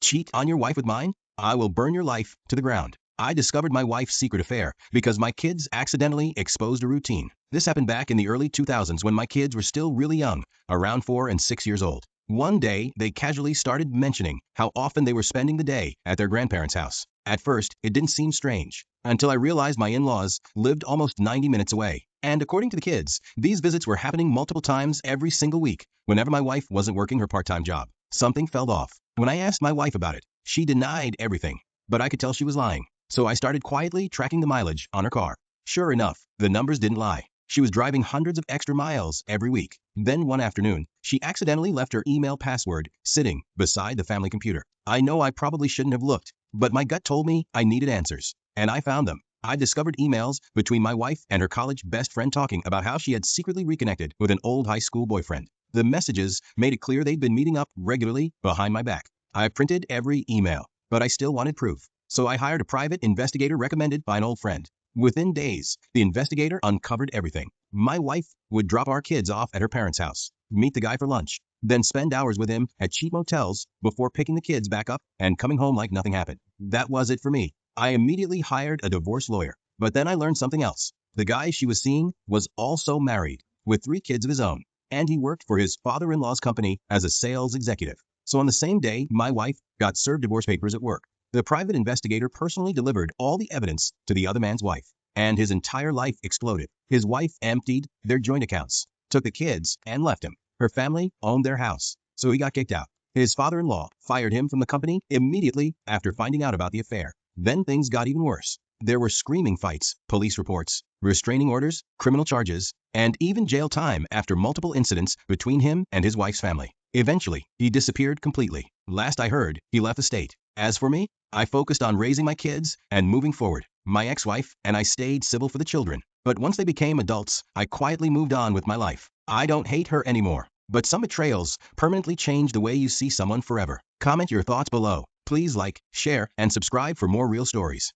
Cheat on your wife with mine? I will burn your life to the ground. I discovered my wife's secret affair because my kids accidentally exposed a routine. This happened back in the early 2000s when my kids were still really young, around 4 and 6 years old. One day, they casually started mentioning how often they were spending the day at their grandparents' house. At first, it didn't seem strange, until I realized my in-laws lived almost 90 minutes away. And according to the kids, these visits were happening multiple times every single week, whenever my wife wasn't working her part-time job. Something felt off. When I asked my wife about it, she denied everything, but I could tell she was lying. So I started quietly tracking the mileage on her car. Sure enough, the numbers didn't lie. She was driving hundreds of extra miles every week. Then one afternoon, she accidentally left her email password sitting beside the family computer. I know I probably shouldn't have looked, but my gut told me I needed answers, and I found them. I discovered emails between my wife and her college best friend talking about how she had secretly reconnected with an old high school boyfriend. The messages made it clear they'd been meeting up regularly behind my back. I printed every email, but I still wanted proof. So I hired a private investigator recommended by an old friend. Within days, the investigator uncovered everything. My wife would drop our kids off at her parents' house, meet the guy for lunch, then spend hours with him at cheap motels before picking the kids back up and coming home like nothing happened. That was it for me. I immediately hired a divorce lawyer. But then I learned something else. The guy she was seeing was also married, with 3 kids of his own, and he worked for his father-in-law's company as a sales executive. So on the same day, my wife got served divorce papers at work. The private investigator personally delivered all the evidence to the other man's wife, and his entire life exploded. His wife emptied their joint accounts, took the kids, and left him. Her family owned their house, so he got kicked out. His father-in-law fired him from the company immediately after finding out about the affair. Then things got even worse. There were screaming fights, police reports, restraining orders, criminal charges, and even jail time after multiple incidents between him and his wife's family. Eventually, he disappeared completely. Last I heard, he left the state. As for me, I focused on raising my kids and moving forward. My ex-wife and I stayed civil for the children. But once they became adults, I quietly moved on with my life. I don't hate her anymore. But some betrayals permanently change the way you see someone forever. Comment your thoughts below. Please like, share, and subscribe for more real stories.